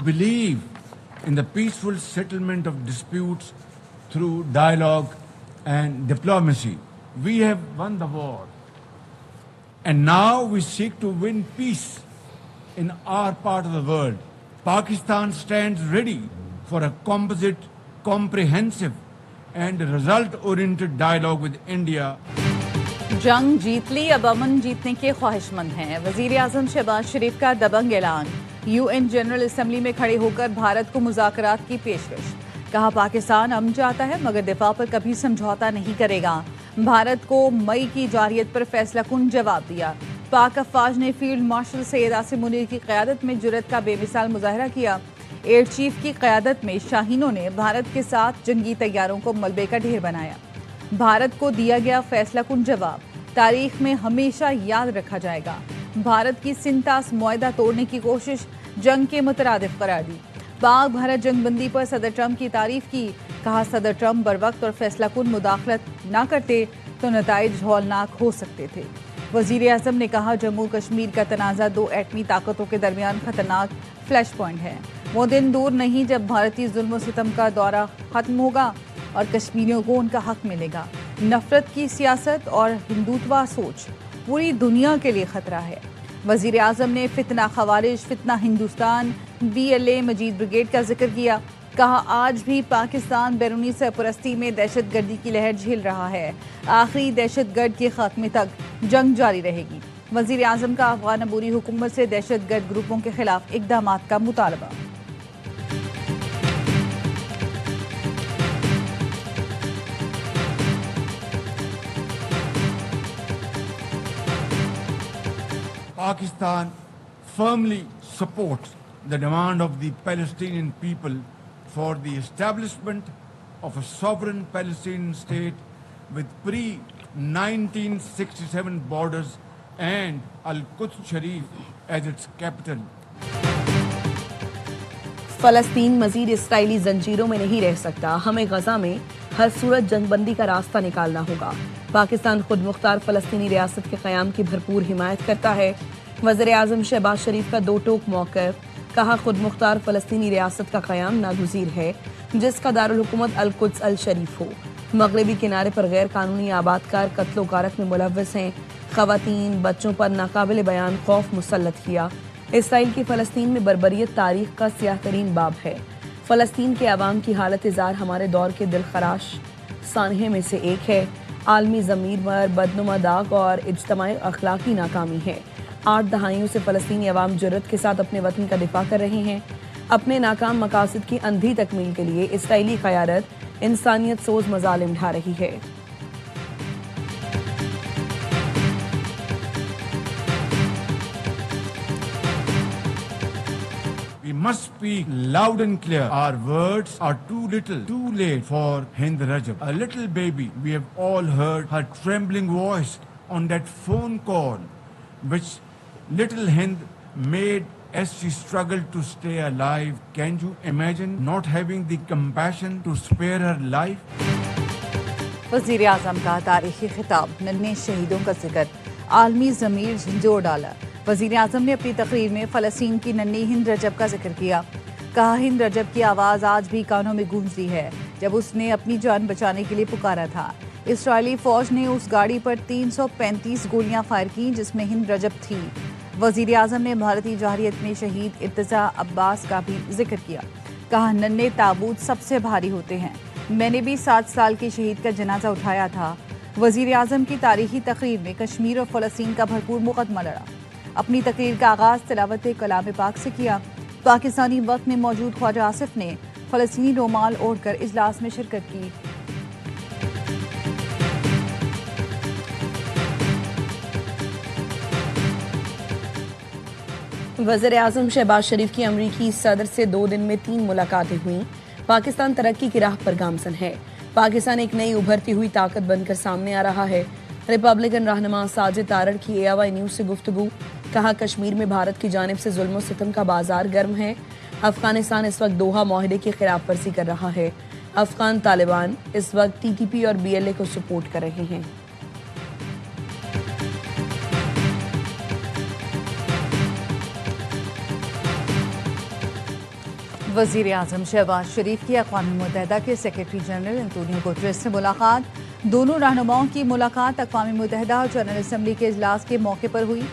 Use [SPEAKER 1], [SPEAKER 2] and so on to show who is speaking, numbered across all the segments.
[SPEAKER 1] believe in the peaceful settlement of disputes through dialogue and diplomacy. We have won the war, and now we seek to win peace in our part of the world. Pakistan stands ready for a composite, comprehensive and result-oriented dialogue with India.
[SPEAKER 2] جنگ جیت لی، اب امن جیتنے کے خواہشمند ہیں۔ وزیر اعظم شہباز شریف کا دبنگ اعلان، یو این جنرل اسمبلی میں کھڑے ہو کر بھارت کو مذاکرات کی پیشکش۔ کہا پاکستان امن چاہتا ہے مگر دفاع پر کبھی سمجھوتا نہیں کرے گا۔ بھارت کو مئی کی جارحیت پر فیصلہ کن جواب دیا۔ پاک افواج نے فیلڈ مارشل سید عاصم منیر کی قیادت میں جرأت کا بے مثال مظاہرہ کیا۔ ایئر چیف کی قیادت میں شاہینوں نے بھارت کے ساتھ جنگی طیاروں کو ملبے کا ڈھیر بنایا۔ بھارت کو دیا گیا فیصلہ کن جواب، تاریخ میں ہمیشہ یاد رکھا جائے گا۔ بھارت کی سنتاس معاہدہ توڑنے کی کوشش جنگ کے مترادف قرار دی۔ پاک بھارت جنگ بندی پر صدر ٹرمپ کی تعریف کی۔ کہا صدر ٹرمپ بروقت اور فیصلہ کن مداخلت نہ کرتے تو نتائج ہولناک ہو سکتے تھے۔ وزیر اعظم نے کہا جموں کشمیر کا تنازع دو ایٹمی طاقتوں کے درمیان خطرناک فلیش پوائنٹ ہے۔ وہ دن دور نہیں جب بھارتی ظلم و ستم کا دورہ ختم ہوگا اور کشمیریوں کو ان کا حق ملے گا۔ نفرت کی سیاست اور ہندوتوا سوچ پوری دنیا کے لیے خطرہ ہے۔ وزیر اعظم نے فتنہ خوارج، فتنہ ہندوستان، BLA مجید بریگیڈ کا ذکر کیا۔ کہا آج بھی پاکستان بیرونی سرپرستی میں دہشت گردی کی لہر جھیل رہا ہے۔ آخری دہشت گرد کے خاتمے تک جنگ جاری رہے گی۔ وزیر اعظم کا افغان عبوری حکومت سے دہشت گرد گروپوں کے خلاف اقدامات کا مطالبہ۔
[SPEAKER 1] Pakistan firmly supports the demand of the Palestinian people for the establishment of a sovereign Palestinian state with pre-1967 borders and Al-Quds Sharif as its capital.
[SPEAKER 3] فلسطین مزید اسرائیلی زنجیروں میں نہیں رہ سکتا، ہمیں غزہ میں ہر صورت جنگ بندی کا راستہ نکالنا ہوگا۔ پاکستان خود مختار فلسطینی ریاست کے قیام کی بھرپور حمایت کرتا ہے۔ وزیر اعظم شہباز شریف کا دو ٹوک موقف، کہا خود مختار فلسطینی ریاست کا قیام ناگزیر ہے جس کا دارالحکومت القدس الشریف ہو۔ مغربی کنارے پر غیر قانونی آباد کار قتل و غارت میں ملوث ہیں۔ خواتین بچوں پر ناقابل بیان خوف مسلط کیا۔ اسرائیل کی فلسطین میں بربریت تاریخ کا سیاہ ترین باب ہے۔ فلسطین کے عوام کی حالت زار ہمارے دور کے دلخراش سانحے میں سے ایک ہے۔ عالمی ضمیر پر بدنما داغ اور اجتماعی اخلاقی ناکامی ہے۔ 8 دہائیوں سے فلسطینی عوام جرأت کے ساتھ اپنے وطن کا دفاع کر رہے ہیں۔ اپنے ناکام مقاصد کی اندھی تکمیل کے لیے اسرائیلی قیادت انسانیت سوز مظالم ڈھا رہی ہے۔
[SPEAKER 1] We must speak loud and clear. Our words are too little, too late for Hind Rajab. A little baby, we have all heard her trembling voice on that phone call, which little Hind made as she struggled to stay alive. Can you imagine not having the compassion to spare her life?
[SPEAKER 2] وزیر اعظم کا تاریخی خطاب، ننھے شہیدوں کا ذکر، عالمی ضمیر جھنجھوڑ ڈالا۔ وزیر اعظم نے اپنی تقریر میں فلسطین کی ننھی ہند رجب کا ذکر کیا۔ کہا ہند رجب کی آواز آج بھی کانوں میں گونجتی ہے جب اس نے اپنی جان بچانے کے لیے پکارا تھا۔ اسرائیلی فوج نے اس گاڑی پر 335 گولیاں فائر کیں جس میں ہند رجب تھی۔ وزیر اعظم نے بھارتی جارحیت میں شہید ارتضیٰ عباس کا بھی ذکر کیا۔ کہا ننھے تابوت سب سے بھاری ہوتے ہیں، میں نے بھی 7 سال کے شہید کا جنازہ اٹھایا تھا۔ وزیر اعظم کی تاریخی تقریر میں کشمیر اور فلسطین کا بھرپور مقدمہ لڑا۔ اپنی تقریر کا آغاز تلاوت کلام پاک سے کیا۔ پاکستانی وقت میں موجود خواجہ آصف نے فلسطینی رومال اوڑھ کر اجلاس میں شرکت کی۔
[SPEAKER 3] وزیر اعظم شہباز شریف کی امریکی صدر سے 2 دن میں 3 ملاقاتیں ہوئیں۔ پاکستان ترقی کی راہ پر گامزن ہے۔ پاکستان ایک نئی ابھرتی ہوئی طاقت بن کر سامنے آ رہا ہے۔ ریپبلکن رہنما ساجد تارڑ کی AOI نیوز سے گفتگو، کہا کشمیر میں بھارت کی جانب سے ظلم و ستم کا بازار گرم ہے۔ افغانستان اس وقت دوحہ معاہدے کی خلاف ورزی کر رہا ہے۔ افغان طالبان اس وقت TTP اور BLA کو سپورٹ کر رہے ہیں۔
[SPEAKER 2] वजीर आजम शहबाज शरीफ की अक़वाम मुत्तहिदा के सेक्रेटरी जनरल एंटोनियो गुटेरेस से मुलाकात। दोनों रहनुमाओं की मुलाकात अक़वाम मुत्तहिदा और जनरल असम्बली के इजलास के मौके पर हुई।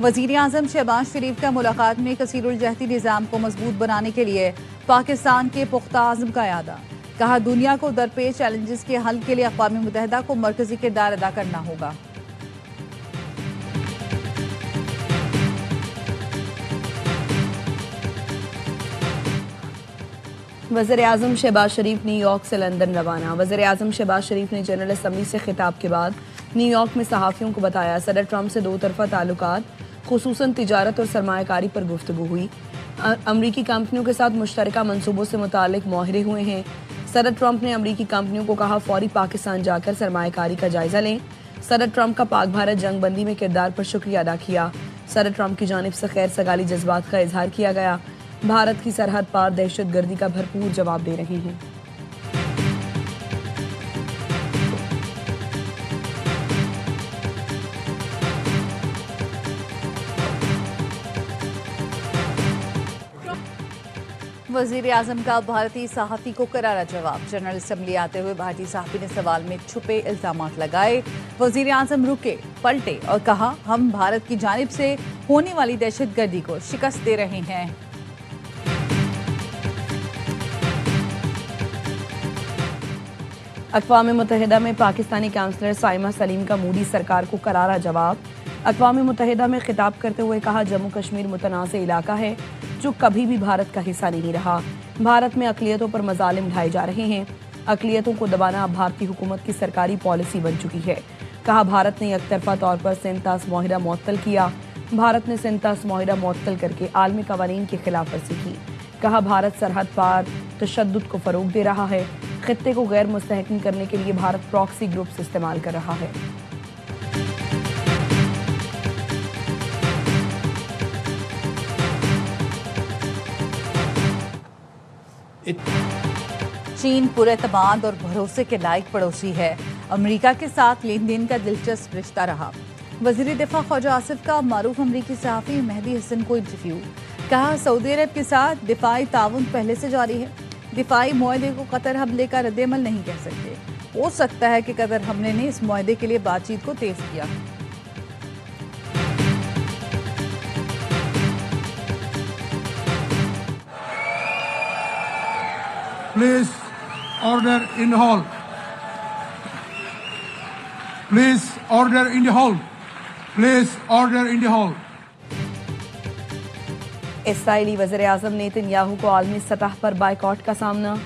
[SPEAKER 2] वजीर आजम शहबाज शरीफ का मुलाकात में कसीरुल-जहती निज़ाम को मजबूत बनाने के लिए पाकिस्तान के पुख्ता आज़म का यादा। कहा, दुनिया को दरपेश चैलेंजेस के हल के लिए अक़वाम मुत्तहिदा को मरकजी किरदार अदा करना होगा।
[SPEAKER 3] वज़ीर-ए-आज़म शहबाज शरीफ न्यूयॉर्क से लंदन रवाना। वज़ीर-ए-आज़म शहबाज शरीफ ने जनरल असम्बली से खिताब के बाद न्यूयॉर्क में सहाफ़ियों को बताया, सदर ट्रंप से दो तरफ़ा ताल्लुकात ख़ुसूसन तिजारत और सरमायाकारी पर गुफ्तगू हुई। अमरीकी कंपनियों के साथ मुश्तरका मनसूबों से मुतालिक मुआहरे हुए हैं। सदर ट्रंप ने अमरीकी कंपनियों को कहा, फौरी पाकिस्तान जाकर सरमायाकारी का जायज़ा लें। सदर ट्रंप का पाक भारत जंग बंदी में किरदार पर शुक्रिया अदा किया। सदर ट्रंप की जानिब से खैर सगाली जज्बात का इजहार किया गया। भारत की सरहद पार दहशत गर्दी का भरपूर जवाब दे रहे हैं।
[SPEAKER 2] वजीर आजम का भारतीय सहाफ़ी को करारा जवाब। जनरल असम्बली आते हुए भारतीय सहाफ़ी ने सवाल में छुपे इल्ज़ामात लगाए। वजीर आजम रुके, पलटे और कहा, हम भारत की जानिब से होने वाली दहशत गर्दी को शिकस्त दे रहे हैं।
[SPEAKER 3] अक़वाम मुत्तहिदा में पाकिस्तानी काउंसलर साइमा सलीम का मोदी सरकार को करारा जवाब। अक़वाम मुत्तहिदा में खिताब करते हुए कहा, जम्मू कश्मीर मुतनाज़ इलाका है जो कभी भी भारत का हिस्सा नहीं रहा। भारत में अक़लियतों पर मज़ालिम ढाए जा रहे हैं। अक़लियतों को दबाना अब भारतीय हुकूमत की सरकारी पॉलिसी बन चुकी है। कहा, भारत ने एकतरफ़ा तौर पर सिंतास मुआहिदा मुअत्तल किया। भारत ने सिंतास मुआहिदा मुअत्तल करके आलमी कवानीन की खिलाफ वर्जी की। कहा, भारत सरहद पार तशद्दुद को फ़रोग़ दे रहा है। खित्ते को गैर मुस्तहकम करने के लिए भारत प्रॉक्सी ग्रुप्स इस्तेमाल कर रहा है।
[SPEAKER 2] चीन पुरएतमाद और भरोसे के लायक पड़ोसी है। अमेरिका के साथ लेन देन का दिलचस्प रिश्ता रहा। वज़ीर दिफा ख्वाजा आसिफ का मारूफ अमरीकी सहाफ़ी मेहदी हसन को इंटरव्यू। कहा, सऊदी अरब के साथ दिफाई ताउन पहले से जारी है। दिफाई मुआहदे को कतर हमले का रद्द-ए-अमल नहीं कह सकते। हो सकता है कि कतर हमले ने इस मुआहदे के लिए बातचीत को तेज किया।
[SPEAKER 4] Please order in the hall. Please order in the hall. Please order in the hall.
[SPEAKER 3] इसराइली वज़ीर-ए-आज़म नेतन्याहू को आलमी सतह पर बाइकॉट का सामना।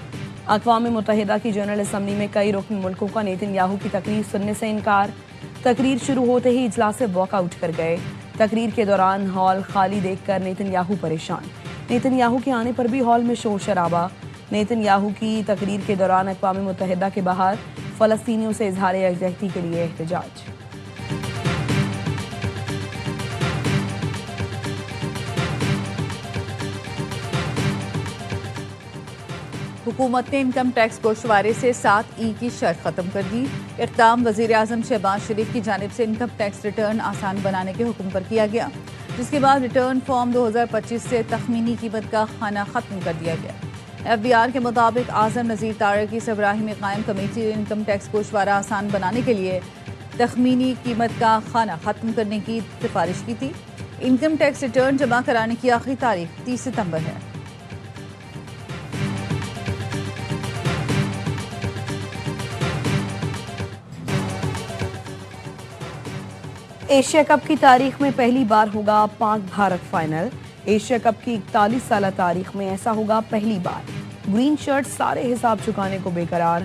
[SPEAKER 3] अक़वाम मुत्तहिदा की जनरल असम्बली में कई रुकन मुल्कों का नेतन्याहू की तकरीर सुनने से इनकार। तकरीर शुरू होते ही इजलास से वॉकआउट कर गए। तकरीर के दौरान हॉल खाली देखकर नेतन्याहू परेशान। नेतन्याहू के आने पर भी हॉल में शोर शराबा। नेतन्याहू की तकरीर के दौरान अक़वाम मुत्तहिदा के बाहर फ़लस्तीनियों से इज़हार यकजहती के लिए एहतजाज।
[SPEAKER 2] हुकूमत ने इनकम टैक्स गोशवारे से 7E की शर्त ख़त्म कर दी। इक़दाम वज़ीर आज़म शहबाज शरीफ की जानिब से इनकम टैक्स रिटर्न आसान बनाने के हुक्म पर किया गया, जिसके बाद रिटर्न फॉर्म 2025 से तखमीनी कीमत का खाना ख़त्म कर दिया गया। FBR के मुताबिक आज़म नज़ीर तारक की सरबराही में कायम कमेटी ने इनकम टैक्स गोशवारा आसान बनाने के लिए तखमीनी कीमत का खाना ख़त्म करने की सिफारिश की थी। इनकम टैक्स रिटर्न जमा कराने की आखिरी तारीख 30 सितंबर है।
[SPEAKER 3] एशिया कप की तारीख में पहली बार होगा Pak Bharat final. Asia cup की 41 साल तारीख में ऐसा होगा पहली बार। ग्रीन शर्ट सारे हिसाब चुकाने को बेकरार।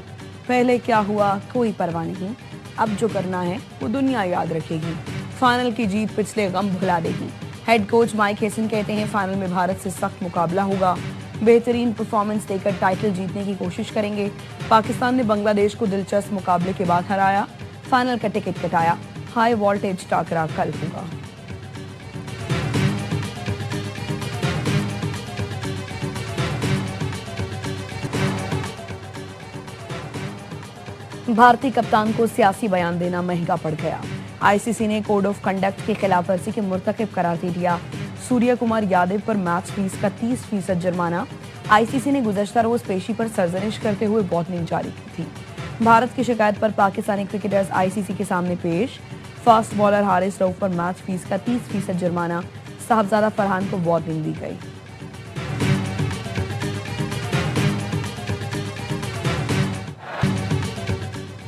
[SPEAKER 3] पहले क्या हुआ कोई परवाह नहीं, अब जो करना है वो दुनिया याद रखेगी। फाइनल की जीत पिछले गम भुला देगी। हेड कोच माइक हेसन कहते हैं, फाइनल में भारत से सख्त मुकाबला होगा। बेहतरीन परफॉर्मेंस देकर टाइटल जीतने की कोशिश करेंगे। पाकिस्तान ने बांग्लादेश को दिलचस्प मुकाबले के बाद हराया, फाइनल का टिकट कटाया। हाई वोल्टेज टाकरा कल होगा। भारतीय कप्तान को सियासी बयान देना महंगा पड़ गया। आईसीसी ने कोड ऑफ कंडक्ट की खिलाफवर्जी के मुर्तकिब करार दे दिया। सूर्य कुमार यादव पर मैच फीस का 30% जुर्माना। आईसीसी ने गुज़श्ता रोज पेशी पर सरजनिश करते हुए वार्निंग जारी की थी। भारत की शिकायत पर पाकिस्तानी क्रिकेटर्स आईसीसी के सामने पेश। फास्ट बॉलर हारिस रऊफ पर मैच फीस का 30% जुर्माना, साहबजादा फरहान को वार्निंग दी गई।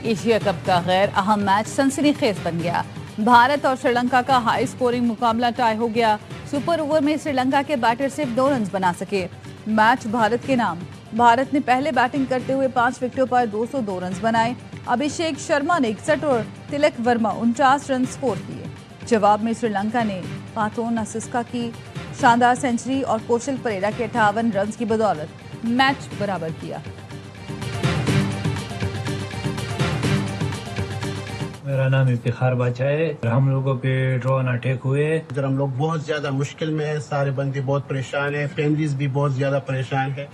[SPEAKER 2] एशिया कप का गैर अहम मैच सनसनीखेज बन गया। भारत और श्रीलंका का हाई स्कोरिंग मुकाबला टाई हो गया। सुपर ओवर में श्रीलंका के बैटर सिर्फ 2 रन बना सके। मैच भारत के नाम। भारत ने पहले बैटिंग करते हुए 5 विकेटों पर 202 रन बनाए। अभिषेक शर्मा ने 61 और तिलक वर्मा 49 रन स्कोर किए। जवाब में श्रीलंका ने पाथोन असिस्का की शानदार सेंचुरी और कौशल परेरा के 58 रन की बदौलत मैच बराबर किया।
[SPEAKER 5] मेरा नाम इफ्तिखार बादशाह है। हम लोगों पे ड्रोन अटैक हुए।
[SPEAKER 6] इधर हम लोग बहुत ज्यादा मुश्किल में है, सारे बंदे बहुत परेशान हैं, फैमिलीज भी बहुत ज्यादा परेशान है।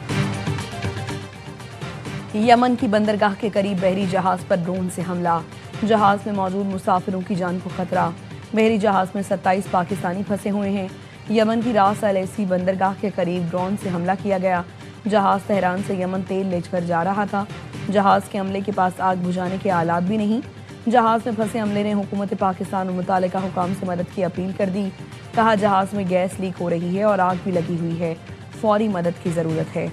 [SPEAKER 3] यमन की बंदरगाह के करीब बहरी जहाज पर ड्रोन से हमला। जहाज में मौजूद मुसाफिरों की जान को खतरा। बहरी जहाज में 27 पाकिस्तानी फंसे हुए हैं। यमन की रास अल ऐसी बंदरगाह के करीब ड्रोन से हमला किया गया। जहाज तेहरान से यमन तेल लेकर जा रहा था। जहाज के अमले के पास आग बुझाने के आलात भी नहीं। जहाज में फंसे अमले ने हुकूमत पाकिस्तान और मुतालिका हुकाम से मदद की अपील कर दी। कहा जहाज में गैस लीक हो रही है और आग भी लगी हुई है, फौरी मदद की ज़रूरत है।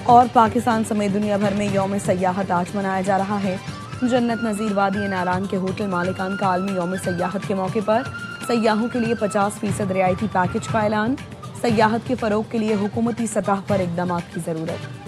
[SPEAKER 3] और पाकिस्तान समेत दुनिया भर में यौम सयाहत आज मनाया जा रहा है। जन्नत नज़ीर वादी नारान के होटल मालिकान का आलमी यौम सयाहत के मौके पर सयाहों के लिए 50% रियायती पैकेज का ऐलान। सयाहत के फ़रोग़ के लिए हुकूमती सतह पर इक़दामात की ज़रूरत।